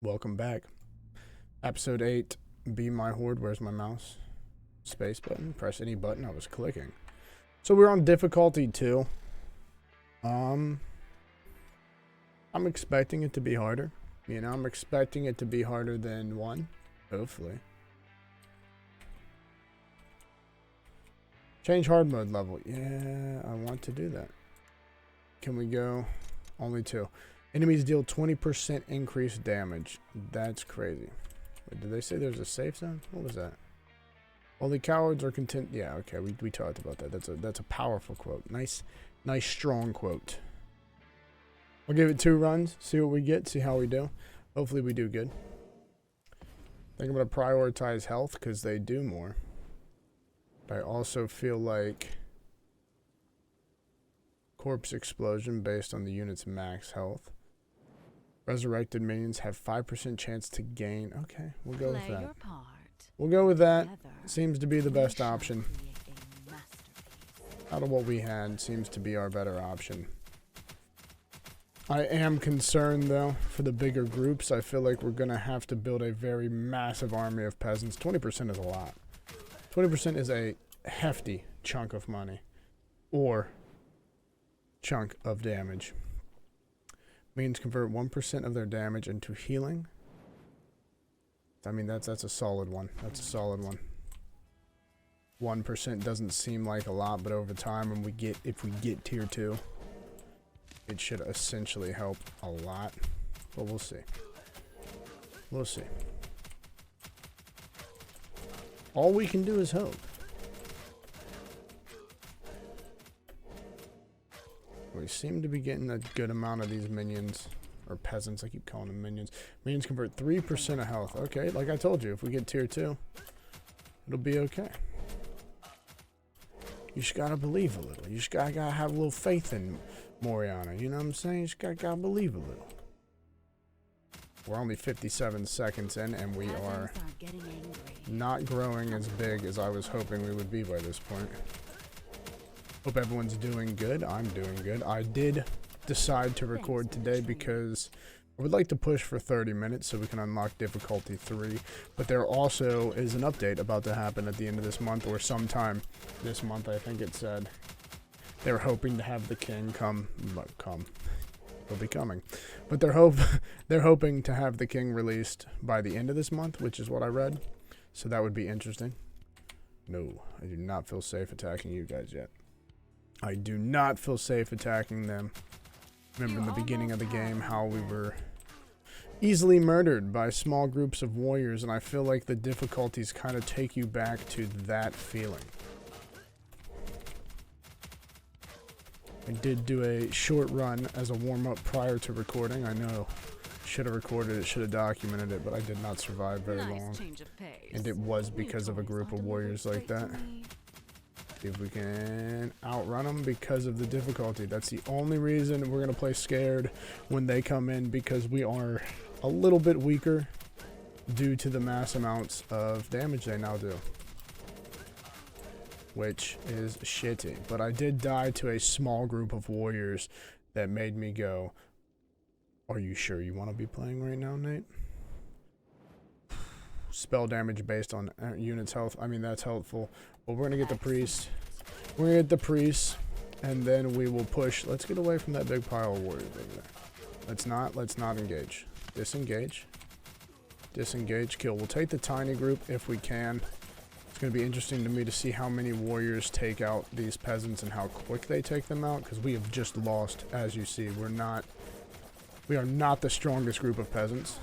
Welcome back. Episode 8, Be My Horde. Where's my mouse? Space button. Press any button I was clicking. So we're on difficulty 2. I'm expecting it to be harder. You know, I'm expecting it to be harder than 1. Hopefully. Change hard mode level. Yeah, I want to do that. Can we go? Only 2. Enemies deal 20% increased damage. That's crazy. Wait, did they say there's a safe zone? What was that? Only cowards are content. Yeah, okay, we talked about that. That's a powerful quote. Nice strong quote. We'll give it 2 runs, see what we get, see how we do. Hopefully we do good. I think I'm gonna prioritize health because they do more. But I also feel like corpse explosion based on the unit's max health. Resurrected minions have 5% chance to gain. Okay, we'll go with that. We'll go with that. Seems to be the best option. Out of what we had, seems to be our better option. I am concerned, though, for the bigger groups. I feel like we're going to have to build a very massive army of peasants. 20% is a lot. 20% is a hefty chunk of money. Or chunk of damage. Minions convert 1% of their damage into healing. I mean, that's a solid one. That's a solid one. 1% doesn't seem like a lot, but over time, if we get tier 2, it should essentially help a lot. But we'll see. We'll see. All we can do is hope. We seem to be getting a good amount of these minions, or peasants, I keep calling them minions. Minions convert 3% of health. Okay, like I told you, if we get tier 2, it'll be okay. You just gotta believe a little. You just gotta have a little faith in Moriana, you know what I'm saying? You just gotta believe a little. We're only 57 seconds in, and we are not growing as big as I was hoping we would be by this point. Hope everyone's doing good. I'm doing good. I did decide to record today because I would like to push for 30 minutes so we can unlock difficulty 3. But there also is an update about to happen at the end of this month, or sometime this month, I think it said. They're hoping to have the king come. He'll be coming. But they're hoping to have the king released by the end of this month, which is what I read. So that would be interesting. No, I do not feel safe attacking you guys yet. I do not feel safe attacking them. Remember in the beginning of the game how we were easily murdered by small groups of warriors, and I feel like the difficulties kind of take you back to that feeling. I did do a short run as a warm-up prior to recording. I know, should have recorded it, should have documented it, but I did not survive very long. And it was because of a group of warriors like that. See if we can outrun them because of the difficulty. That's the only reason we're going to play scared when they come in, because we are a little bit weaker due to the mass amounts of damage they now do. Which is shitty. But I did die to a small group of warriors that made me go, are you sure you want to be playing right now, Nate? Spell damage based on unit's health. I mean, that's helpful. But we're going to get the priest. We're going to get the priest. And then we will push. Let's get away from that big pile of warriors over there. Let's not engage. Disengage. Disengage. Kill. We'll take the tiny group if we can. It's going to be interesting to me to see how many warriors take out these peasants and how quick they take them out. Because we have just lost, as you see. We are not the strongest group of peasants.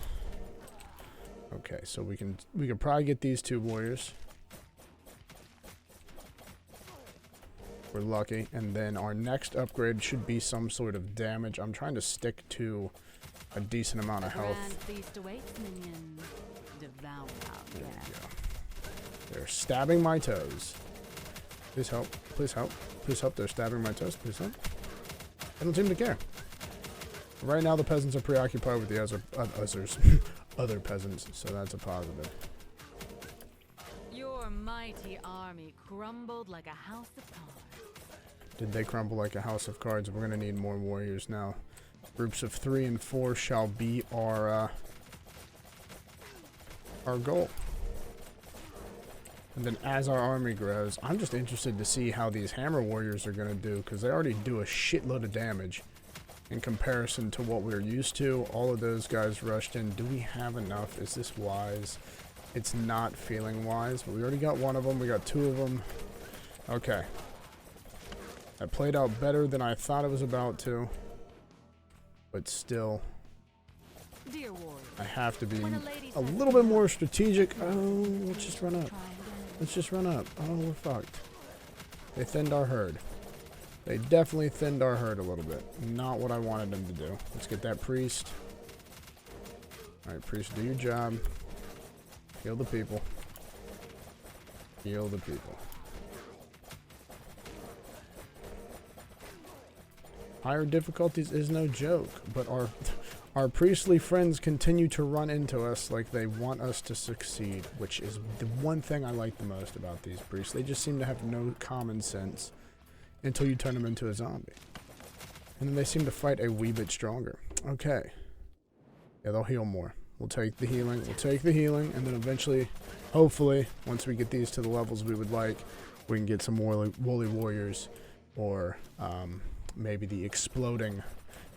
Okay, so we can probably get these 2 warriors. We're lucky. And then our next upgrade should be some sort of damage. I'm trying to stick to a decent amount of health. There we go. They're stabbing my toes. Please help. Please help. Please help. They're stabbing my toes. Please help. They don't seem to care. Right now the peasants are preoccupied with the other peasants, so that's a positive. Your mighty army crumbled like a house of cards. Did they crumble like a house of cards? We're going to need more warriors now. Groups of 3 and 4 shall be our our goal. And then as our army grows, I'm just interested to see how these hammer warriors are going to do, because they already do a shitload of damage in comparison to what we're used to. All of those guys rushed in. Do we have enough? Is this wise? It's not feeling wise, but we already got one of them. We got two of them. Okay. That played out better than I thought it was about to. But still, Dear warrior, I have to be when a lady a says little bit no, more strategic. Oh, let's just run up. try again. Let's just run up. Oh, we're fucked. They thinned our herd. They definitely thinned our herd a little bit. Not what I wanted them to do. Let's get that priest. Alright, priest, do your job. Heal the people. Heal the people. Higher difficulties is no joke, but our priestly friends continue to run into us like they want us to succeed, which is the one thing I like the most about these priests. They just seem to have no common sense until you turn them into a zombie. And then they seem to fight a wee bit stronger. Okay. Yeah, they'll heal more. We'll take the healing. We'll take the healing, and then eventually, hopefully, once we get these to the levels we would like, we can get some more woolly warriors, or maybe the exploding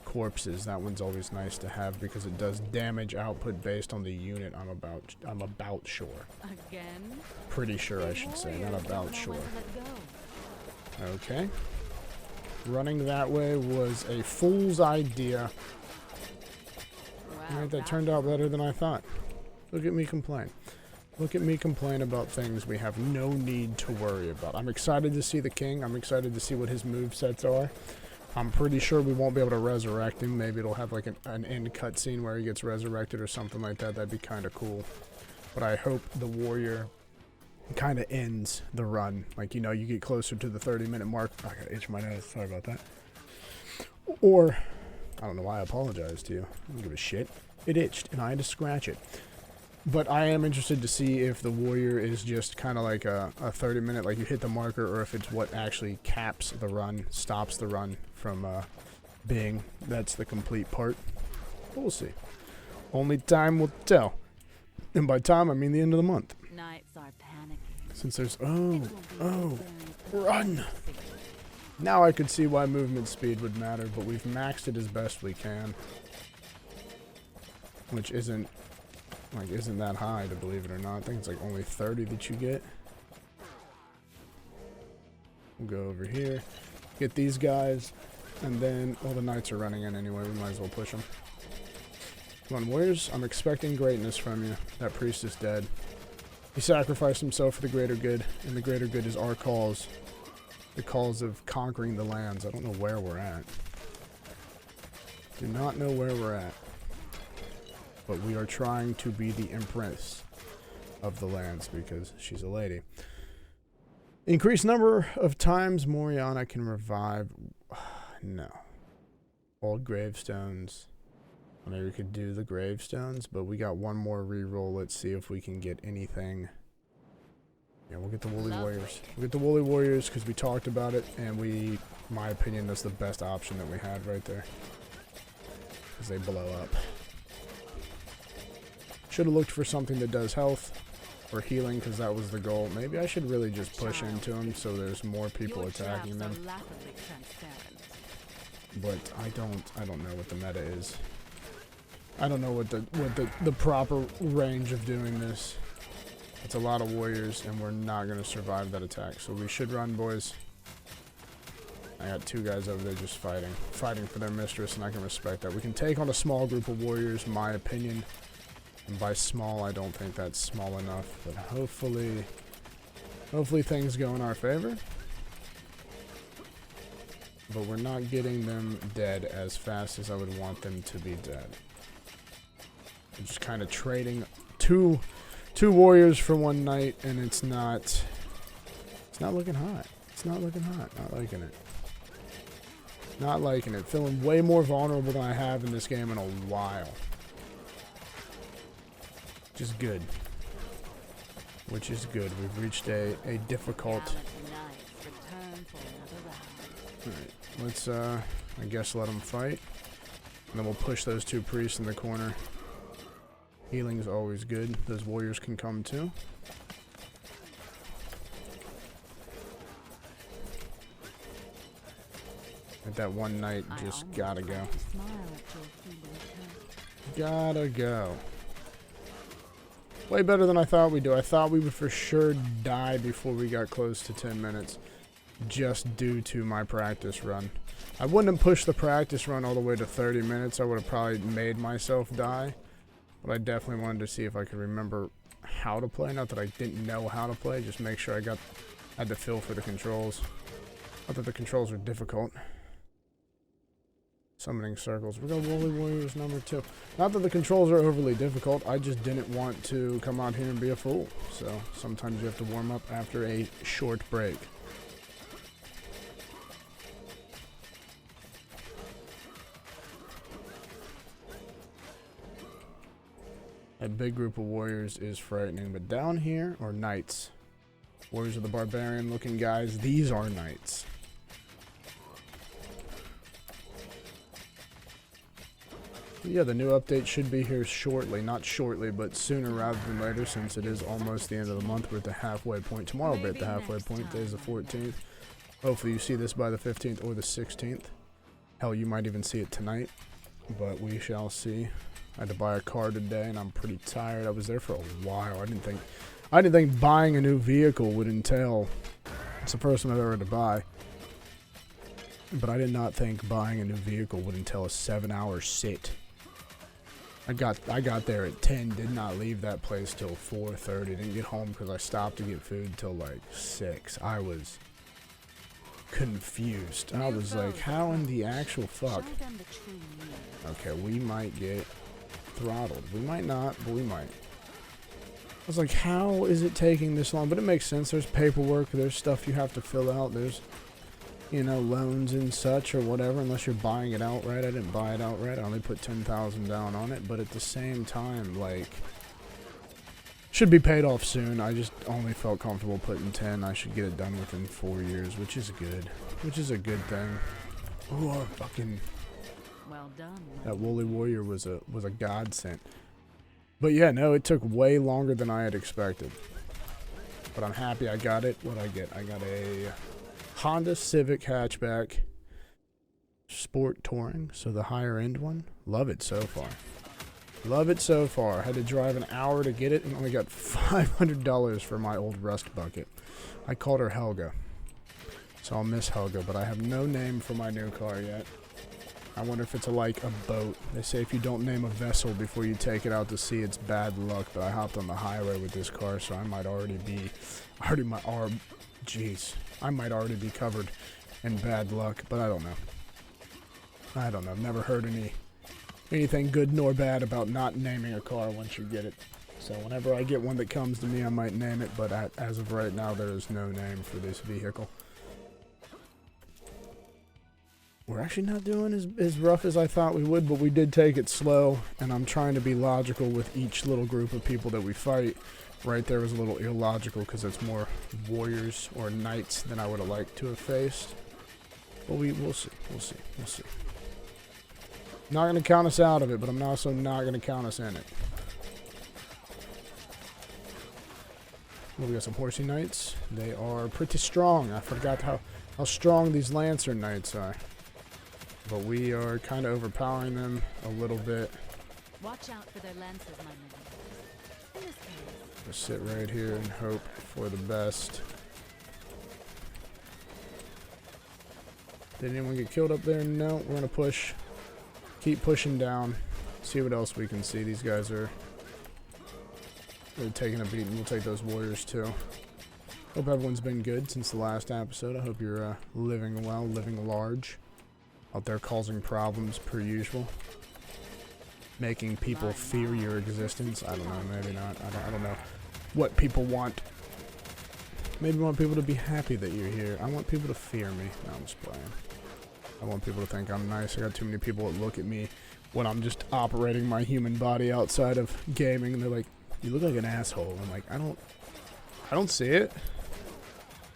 corpses. That one's always nice to have because it does damage output based on the unit. I'm about sure. Again? Pretty sure I should say, not about sure. Okay. Running that way was a fool's idea. Wow, Alright, that turned out better than I thought. Look at me complain. Look at me complain about things we have no need to worry about. I'm excited to see the king. I'm excited to see what his movesets are. I'm pretty sure we won't be able to resurrect him. Maybe it'll have like an end cutscene where he gets resurrected or something like that. That'd be kind of cool. But I hope the warrior kind of ends the run. Like, you know, you get closer to the 30-minute mark. I gotta itch my nose. Sorry about that. Or, I don't know why I apologize to you. I don't give a shit. It itched, and I had to scratch it. But I am interested to see if the warrior is just kind of like a 30-minute, like you hit the marker, or if it's what actually caps the run, stops the run from being that's the complete part. But we'll see. Only time will tell. And by time, I mean the end of the month. Nights are panicking. Since there's... Run! Now I could see why movement speed would matter, but we've maxed it as best we can. Which isn't that high, to believe it or not. I think it's like only 30 that you get. We'll go over here, get these guys, and then all the knights are running in anyway. We might as well push them. Come on, warriors. I'm expecting greatness from you. That priest is dead. He sacrificed himself for the greater good, and the greater good is our cause. The cause of conquering the lands. I don't know where we're at. Do not know where we're at. But we are trying to be the empress of the lands because she's a lady. Increased number of times Moriana can revive. No. Old gravestones. I mean, we could do the gravestones, but we got one more reroll. Let's see if we can get anything. Yeah, we'll get the woolly warriors. We'll get the woolly warriors because we talked about it, and in my opinion, that's the best option that we had right there. Because they blow up. Should have looked for something that does health or healing because that was the goal. Maybe I should really just push into them so there's more people attacking them. But I don't know what the meta is. I don't know what the proper range of doing this. It's a lot of warriors and we're not going to survive that attack. So we should run, boys. I got two guys over there just fighting for their mistress, and I can respect that. We can take on a small group of warriors, in my opinion. And by small, I don't think that's small enough, but hopefully things go in our favor. But we're not getting them dead as fast as I would want them to be dead. We're just kind of trading two warriors for one knight, and it's not looking hot. It's not looking hot. Not liking it. Not liking it. Feeling way more vulnerable than I have in this game in a while. Which is good. We've reached a difficult... Alright, let's, I guess let them fight. And then we'll push those two priests in the corner. Healing's always good. Those warriors can come too. At that one night, just gotta go. Gotta go. Way better than I thought we'd do. I thought we would for sure die before we got close to 10 minutes. Just due to my practice run. I wouldn't have pushed the practice run all the way to 30 minutes. I would have probably made myself die. But I definitely wanted to see if I could remember how to play. Not that I didn't know how to play. Just make sure I had the feel for the controls. Not that the controls were difficult. Summoning circles. We got Woolly Warriors number 2. Not that the controls are overly difficult. I just didn't want to come out here and be a fool. So sometimes you have to warm up after a short break. A big group of warriors is frightening, but down here are knights. Warriors are the barbarian looking guys. These are knights. Yeah, the new update should be here shortly. Not shortly, but sooner rather than later, since it is almost the end of the month. We're at the halfway point. Tomorrow we'll be at the halfway point. Today's the 14th. Hopefully you see this by the 15th or the 16th. Hell, you might even see it tonight. But we shall see. I had to buy a car today, and I'm pretty tired. I was there for a while. I didn't think buying a new vehicle would entail. It's the first one I've ever had to buy. But I did not think buying a new vehicle would entail a 7-hour sit. I got there at 10. Did not leave that place till 4:30. Didn't get home because I stopped to get food till like 6. I was confused. I was like, how in the actual fuck? Okay, we might get throttled. We might not, but we might. I was like, how is it taking this long? But it makes sense. There's paperwork. There's stuff you have to fill out. There's, you know, loans and such or whatever, unless you're buying it outright. I didn't buy it outright. I only put $10,000 down on it. But at the same time, like, should be paid off soon. I just only felt comfortable putting 10. I should get it done within 4 years, which is good. Which is a good thing. Ooh, our fucking... Well done. That Woolly Warrior was a godsend. But yeah, no, it took way longer than I had expected. But I'm happy I got it. What'd I get? I got a Honda Civic hatchback. Sport Touring, so the higher end one. Love it so far. Love it so far. I had to drive an hour to get it and only got $500 for my old rust bucket. I called her Helga. So I'll miss Helga, but I have no name for my new car yet. I wonder if it's like a boat. They say if you don't name a vessel before you take it out to sea, it's bad luck. But I hopped on the highway with this car, so I might already be, I might already be covered in bad luck. But I don't know. I don't know. I've never heard anything good nor bad about not naming a car once you get it. So whenever I get one that comes to me, I might name it. But as of right now, there is no name for this vehicle. We're actually not doing as rough as I thought we would, but we did take it slow, and I'm trying to be logical with each little group of people that we fight. Right there was a little illogical because it's more warriors or knights than I would have liked to have faced. But we'll see. Not going to count us out of it, but I'm also not going to count us in it. Well, we got some horsey knights. They are pretty strong. I forgot how strong these lancer knights are. But we are kind of overpowering them a little bit. Watch out for their lances, my man. In this case, Just sit right here and hope for the best. Did anyone get killed up there? No. We're going to push. Keep pushing down. See what else we can see. These guys are really taking a beating. We'll take those warriors too. Hope everyone's been good since the last episode. I hope you're living well, living large. Out there causing problems per usual. Making people fear your existence. I don't know, maybe not. I don't know what people want. Maybe want people to be happy that you're here. I want people to fear me. No, I'm just playing. I want people to think I'm nice. I got too many people that look at me when I'm just operating my human body outside of gaming, and they're like, "You look like an asshole." I'm like, I don't see it.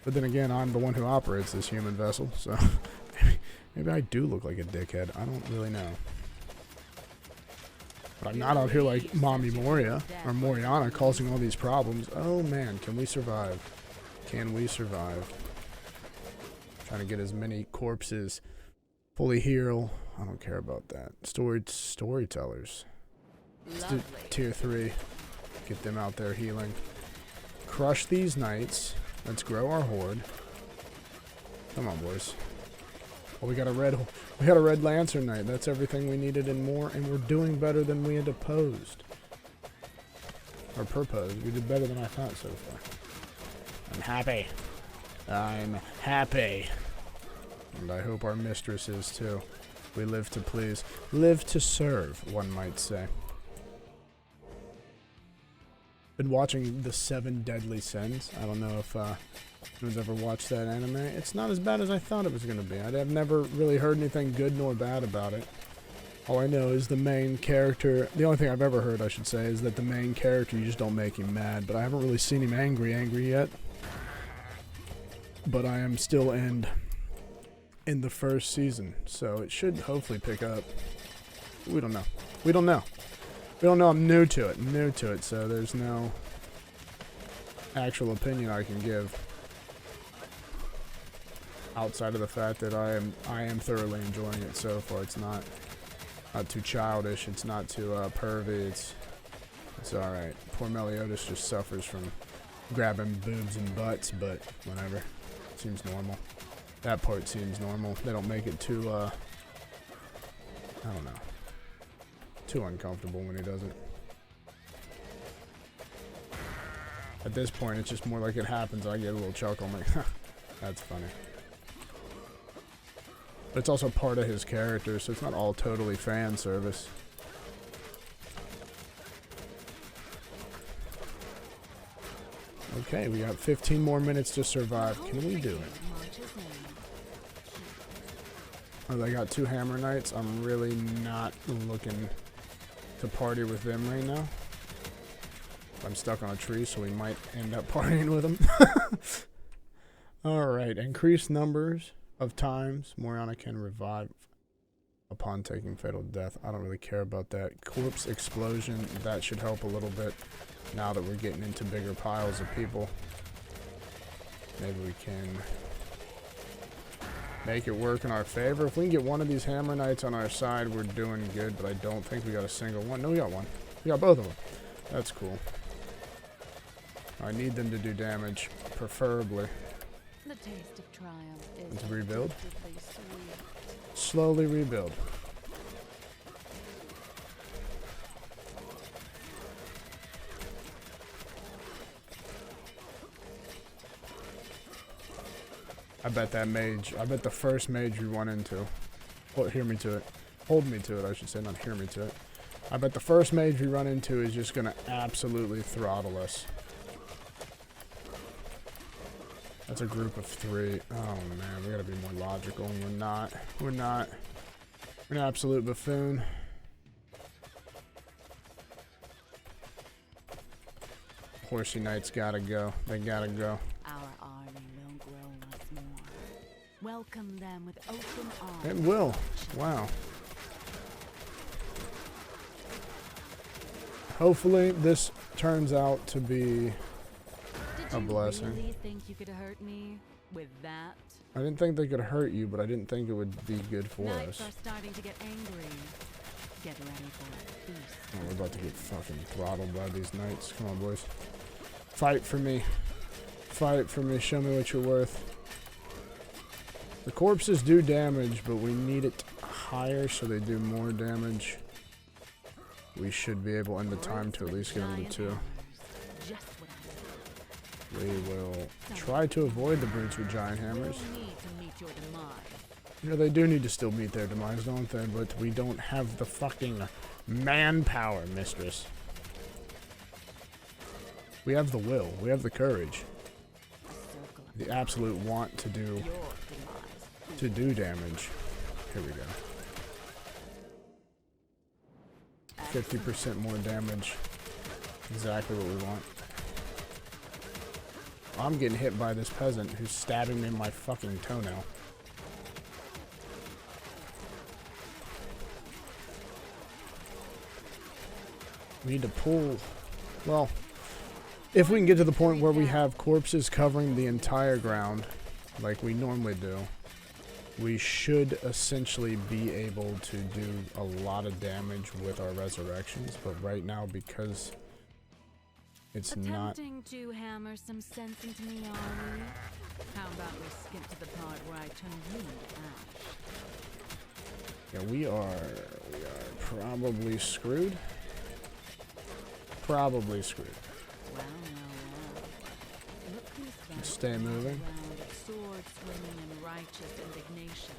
But then again, I'm the one who operates this human vessel, so maybe I do look like a dickhead. I don't really know. But I'm not out here like Mommy Moria or Moriana causing all these problems. Oh man, can we survive? Can we survive? Trying to get as many corpses fully heal. I don't care about that. Storytellers. Let's do tier 3. Get them out there healing. Crush these knights. Let's grow our horde. Come on, boys. Oh, we got a red lancer knight. That's everything we needed and more, and we're doing better than we had opposed. Or proposed. We did better than I thought so far. I'm happy. I'm happy. And I hope our mistress is too. We live to please. Live to serve, one might say. Been watching The 7 Deadly Sins. I don't know if anyone's ever watched that anime. It's not as bad as I thought it was going to be. I've never really heard anything good nor bad about it. All I know is the main character, the only thing I've ever heard, I should say, is that the main character, you just don't make him mad. But I haven't really seen him angry yet. But I am still in the first season, so it should hopefully pick up. We don't know. We don't know. We don't know. I'm new to it, so there's no actual opinion I can give outside of the fact that I am thoroughly enjoying it so far. It's not too childish. It's not too pervy. It's all right. Poor Meliodas just suffers from grabbing boobs and butts, but whatever. Seems normal. That part seems normal. They don't make it too, I don't know, too uncomfortable when he does it. At this point, it's just more like it happens. I get a little chuckle. I'm like, that's funny. But it's also part of his character, so it's not all totally fan service. Okay, we got 15 more minutes to survive. Can we do it? Oh, they got 2 hammer knights. I'm really not looking to party with them right now. I'm stuck on a tree, so we might end up partying with them. Alright, increased numbers of times Moriana can revive upon taking fatal death. I don't really care about that. Corpse explosion, that should help a little bit now that we're getting into bigger piles of people. Maybe we can make it work in our favor. If we can get one of these hammer knights on our side, we're doing good, but I don't think we got a single one. No, we got one. We got both of them. That's cool. I need them to do damage, preferably. The taste of triumph is Let's rebuild. sweet. Slowly rebuild. I bet that mage, I bet the first mage we run into, well, hear me to it, hold me to it, I should say, not hear me to it. I bet the first mage we run into is just gonna absolutely throttle us. That's a group of 3. Oh man, we gotta be more logical. We're not. We're an absolute buffoon. Horsey knights gotta go. They gotta go. Our army will grow once more. Welcome them with open arms. It will. Wow. Hopefully this turns out to be a blessing. Did you really think you could hurt me with that? I didn't think they could hurt you, but I didn't think it would be good for Knights us. are starting to get angry. Get ready for a feast. Oh, we're about to get fucking throttled by these knights. Come on, boys. Fight for me. Fight for me. Show me what you're worth. The corpses do damage, but we need it higher so they do more damage. We should be able in the time to at least get them to 2. We will try to avoid the brutes with giant hammers. You know, they do need to still meet their demise, don't they? But we don't have the fucking manpower, mistress. We have the will. We have the courage. The absolute want to do damage. Here we go. 50% more damage. Exactly what we want. I'm getting hit by this peasant who's stabbing me in my fucking toenail. We need to pull. Well, if we can get to the point where we have corpses covering the entire ground, like we normally do, we should essentially be able to do a lot of damage with our resurrections. But right now, because it's not... Attempting to hammer some sense into me, are we? How about we skip to the part where I turn you into ash? Yeah, we are probably screwed. Probably screwed. Well. Look who's back. Stay moving. Sword swinging and righteous indignation.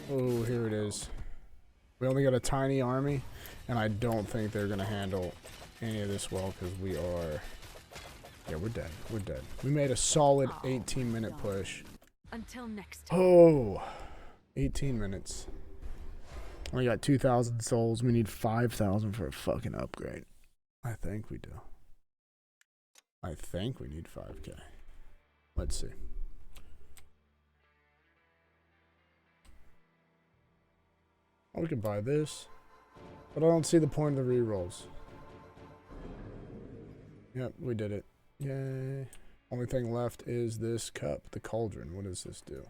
Oh, here it is. We only got a tiny army, and I don't think they're going to handle any of this well, because we are... Yeah, we're dead. We're dead. We made a solid 18-minute push. Until next time. Oh, 18 minutes. We got 2,000 souls. We need 5,000 for a fucking upgrade. I think we do. I think we need 5k. Let's see. Oh, we can buy this. But I don't see the point of the rerolls. Yep, we did it. Yay. Only thing left is this cup, the cauldron. What does this do?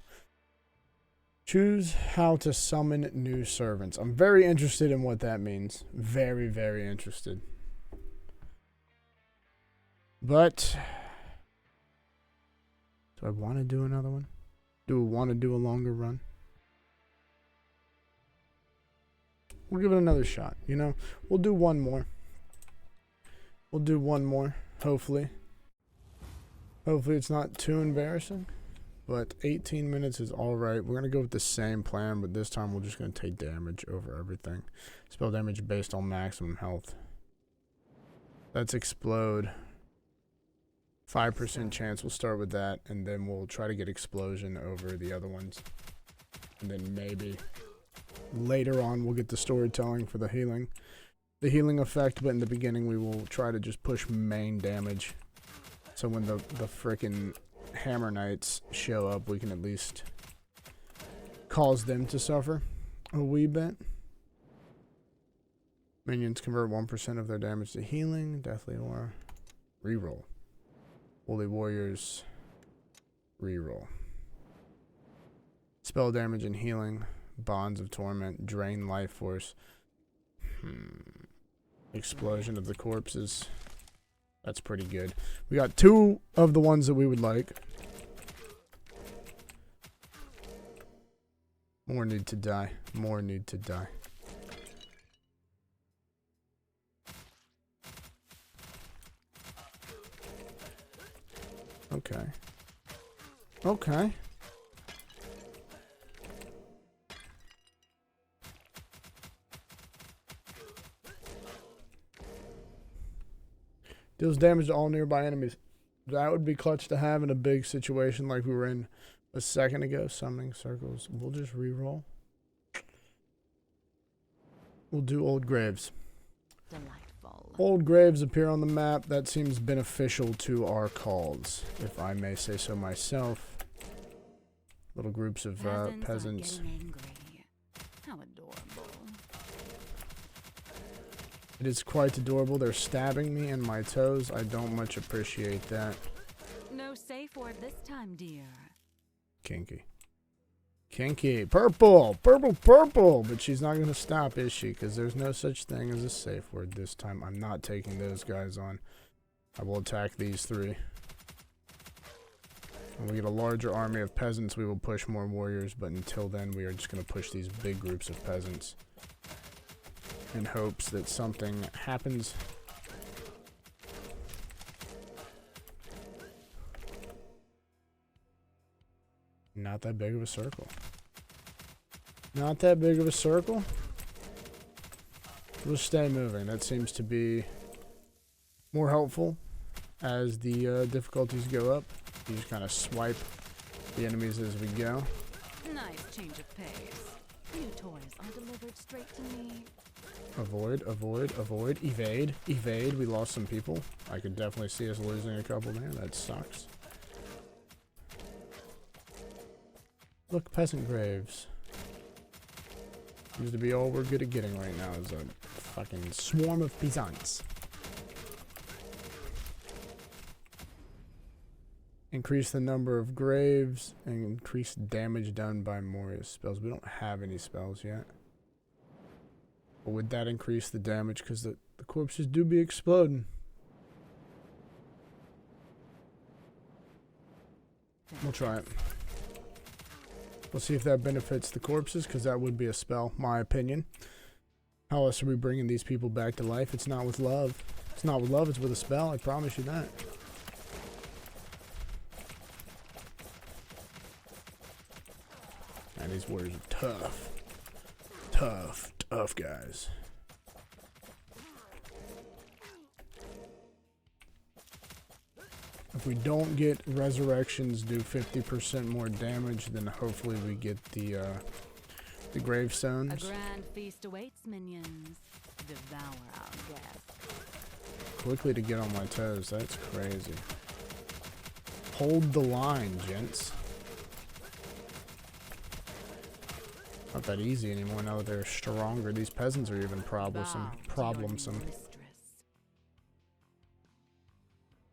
Choose how to summon new servants. I'm very interested in what that means. Very, very interested. But do I want to do another one? Do we want to do a longer run? We'll give it another shot, you know? We'll do one more. We'll do one more, hopefully. Hopefully it's not too embarrassing. But 18 minutes is alright. We're going to go with the same plan, but this time we're just going to take damage over everything. Spell damage based on maximum health. Let's explode. 5% chance. We'll start with that, and then we'll try to get explosion over the other ones. And then maybe later on we'll get the storytelling for the healing. The healing effect, but in the beginning we will try to just push main damage. So when the frickin' Hammer Knights show up, we can at least cause them to suffer a wee bit. Minions convert 1% of their damage to healing. Deathly Aura. Reroll. Holy Warriors. Reroll. Spell damage and healing. Bonds of Torment. Drain life force. Explosion of the corpses. That's pretty good. We got 2 of the ones that we would like. More need to die. More need to die. Okay. Okay. Deals damage to all nearby enemies. That would be clutch to have in a big situation like we were in a second ago. Summoning circles. We'll just reroll. We'll do old graves. Delightful. Old graves appear on the map. That seems beneficial to our cause, if I may say so myself. Little groups of peasants. Are getting angry. How adorable. It is quite adorable. They're stabbing me in my toes. I don't much appreciate that. No safe word this time, dear. Kinky. Kinky. Purple. Purple, purple. But she's not going to stop, is she? Because there's no such thing as a safe word this time. I'm not taking those guys on. I will attack these 3. When we get a larger army of peasants, we will push more warriors. But until then, we are just going to push these big groups of peasants. In hopes that something happens. Not that big of a circle. Not that big of a circle. We'll stay moving. That seems to be more helpful as the difficulties go up. You just kind of swipe the enemies as we go. Nice change of pace. New toys are delivered straight to me. Avoid, avoid, avoid, evade, evade. We lost some people. I could definitely see us losing a couple there. That sucks. Look, peasant graves. Seems to be all we're good at getting right now is a fucking swarm of peasants. Increase the number of graves and increase damage done by Moria spells. We don't have any spells yet. But would that increase the damage? Because the corpses do be exploding. We'll try it. We'll see if that benefits the corpses, because that would be a spell, my opinion. How else are we bringing these people back to life? It's not with love. It's not with love, it's with a spell, I promise you that. Man, these warriors are tough. Tough guys. If we don't get resurrections do 50% more damage, then hopefully we get the gravestones. A grand feast awaits, minions. Devour our guests. Quickly to get on my toes, that's crazy. Hold the line, gents. Not that easy anymore now that they're stronger. These peasants are even problemsome.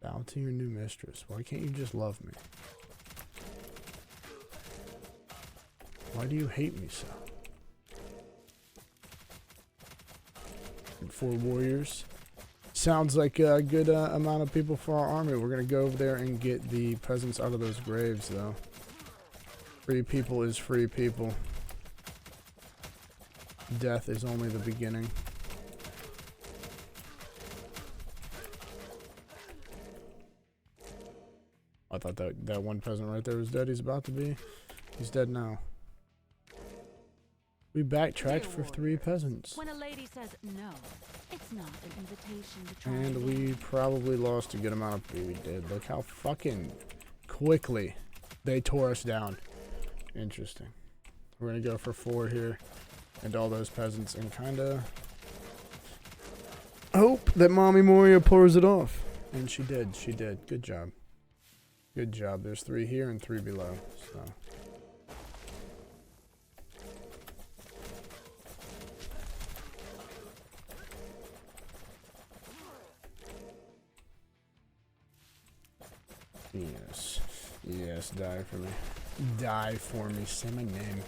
Bow to your new mistress. Why can't you just love me? Why do you hate me so? And 4 warriors. Sounds like a good amount of people for our army. We're gonna go over there and get the peasants out of those graves, though. Free people is free people. Death is only the beginning. I thought that one peasant right there was dead. He's about to be. He's dead now. We backtracked for 3 peasants. When a lady says no, it's not an invitation to try. And we probably lost a good amount of people. We did. Look how fucking quickly they tore us down. Interesting. We're gonna go for 4 here. And all those peasants and kinda hope that Mommy Moria pulls it off. And she did. She did. Good job. Good job. There's 3 here and 3 below. So. Yes. Yes, die for me. Die for me. Say my name.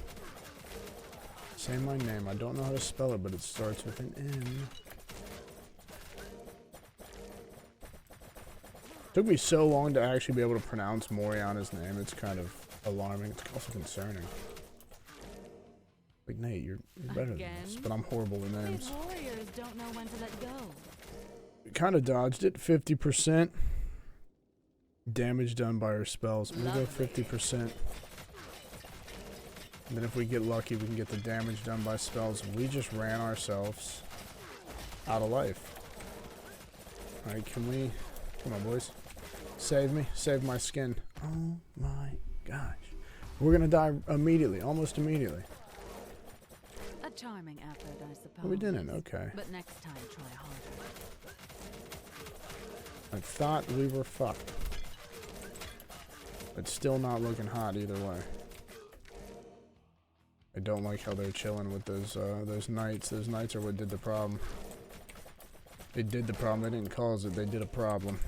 Say my name. I don't know how to spell it, but it starts with an N. Took me so long to actually be able to pronounce Moriana's name. It's kind of alarming. It's also concerning. Like, Nate, you're better than this, but I'm horrible with names. These warriors don't know when to let go. We kind of dodged it. 50% damage done by our spells. We'll go 50%. And then if we get lucky, we can get the damage done by spells. We just ran ourselves out of life. Alright, can we... Come on, boys. Save me. Save my skin. Oh my gosh. We're gonna die immediately. Almost immediately. A charming effort, I suppose. Oh, we didn't. Okay. But next time, try harder. I thought we were fucked. It's still not looking hot either way. I don't like how they're chilling with those knights. Those knights are what did the problem. They did the problem. They didn't cause it. They did a problem.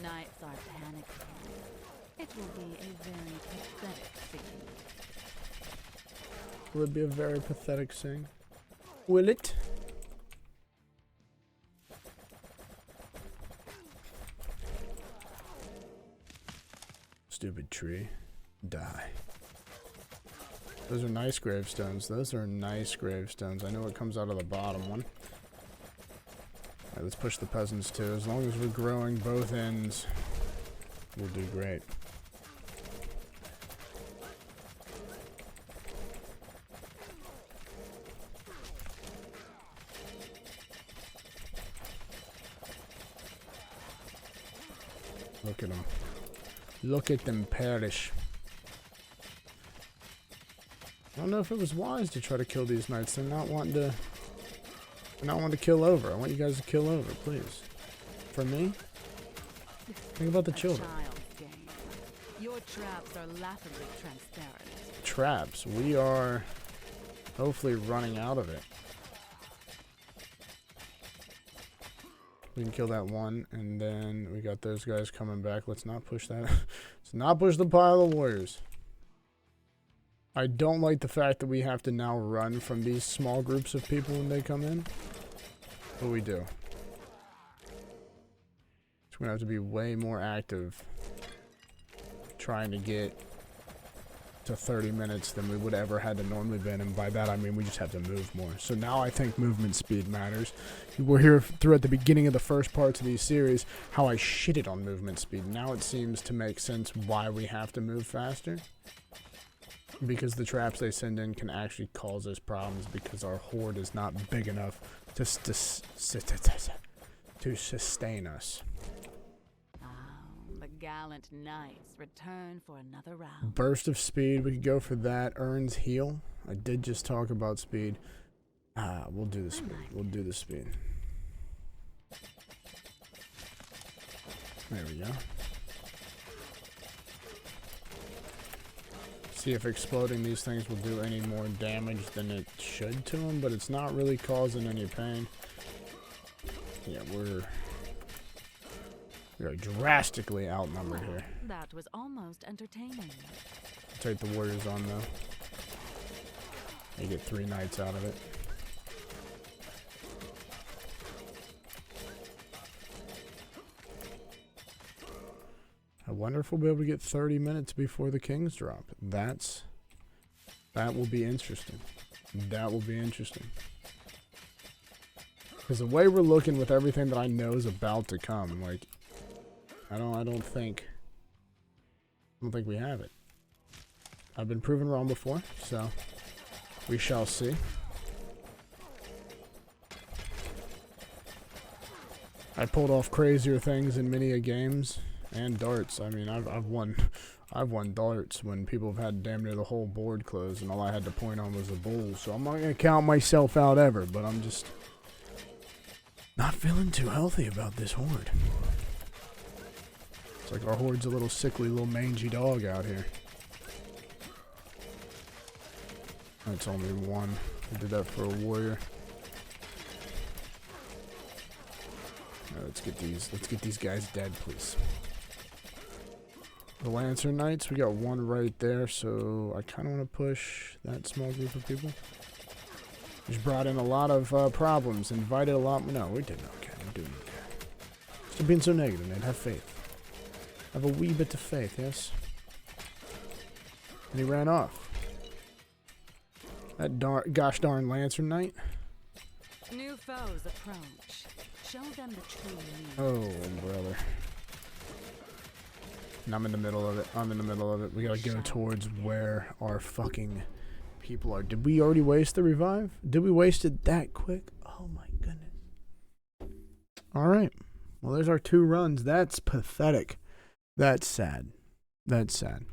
Knights are panicking. It will be a very pathetic scene. Will it be a very pathetic thing? Will it? Stupid tree. Die. Those are nice gravestones. Those are nice gravestones. I know what comes out of the bottom one. Alright, let's push the peasants too. As long as we're growing both ends, we'll do great. Look at them. Look at them perish. I don't know if it was wise to try to kill these knights. They're not wanting to kill over. I want you guys to kill over, please. For me, think about the children. Your traps are laughably transparent. Traps. We are hopefully running out of it. We can kill that one, and then we got those guys coming back. Let's not push that. Let's not push the pile of warriors. I don't like the fact that we have to now run from these small groups of people when they come in. But we do. So we're going to have to be way more active trying to get to 30 minutes than we would ever had to normally been, and by that I mean we just have to move more. So now I think movement speed matters. We're here throughout the beginning of the first parts of these series how I shitted on movement speed. Now it seems to make sense why we have to move faster, because the traps they send in can actually cause us problems because our horde is not big enough to sustain us. The gallant knights return for another round. Burst of speed, we could go for that. Earns heal. I did just talk about speed. We'll do the speed. We'll do the speed. There we go. See if exploding these things will do any more damage than it should to them, but it's not really causing any pain. Yeah, we are drastically outnumbered here. That was almost entertaining. Take the warriors on though. You get 3 knights out of it. I wonder if we'll be able to get 30 minutes before the kings drop. That will be interesting. That will be interesting. Because the way we're looking with everything that I know is about to come, like, I don't think we have it. I've been proven wrong before, so we shall see. I pulled off crazier things in many a games and darts. I mean, I've won darts when people have had damn near the whole board closed, and all I had to point on was a bull. So I'm not gonna count myself out ever, but I'm just not feeling too healthy about this horde. It's like our horde's a little sickly, little mangy dog out here. That's only one. I did that for a warrior. Right, let's get these guys dead, please. The Lancer Knights, we got one right there, so I kind of want to push that small group of people. Just brought in a lot of problems, invited a lot. No, we did okay. We're doing okay. Stop being so negative, Nate. Have faith. Have a wee bit of faith, yes? And he ran off. That gosh darn Lancer Knight. New foes approach. Show them the true meaning. Oh, brother. And I'm in the middle of it. I'm in the middle of it. We gotta go towards where our fucking people are. Did we already waste the revive? Did we waste it that quick? Oh my goodness. Alright. Well, there's our 2 runs. That's pathetic. That's sad. That's sad.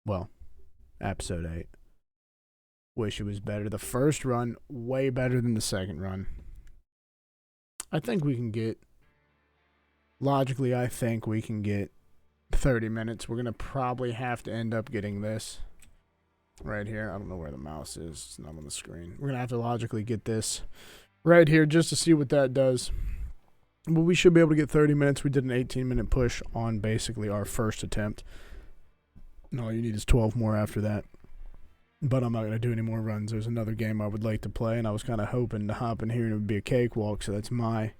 Well, episode 8. Wish it was better. The first run, way better than the second run. I think we can get... Logically, I think we can get 30 minutes. We're going to probably have to end up getting this right here. I don't know where the mouse is. It's not on the screen. We're going to have to logically get this right here just to see what that does. But we should be able to get 30 minutes. We did an 18-minute push on basically our first attempt. And all you need is 12 more after that. But I'm not going to do any more runs. There's another game I would like to play, and I was kind of hoping to hop in here and it would be a cakewalk, so that's my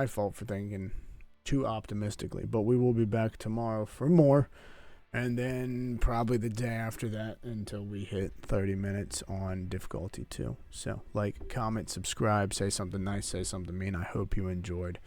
fault for thinking too optimistically. But we will be back tomorrow for more, and then probably the day after that until we hit 30 minutes on difficulty 2. So, like, comment, subscribe, say something nice, say something mean. I hope you enjoyed.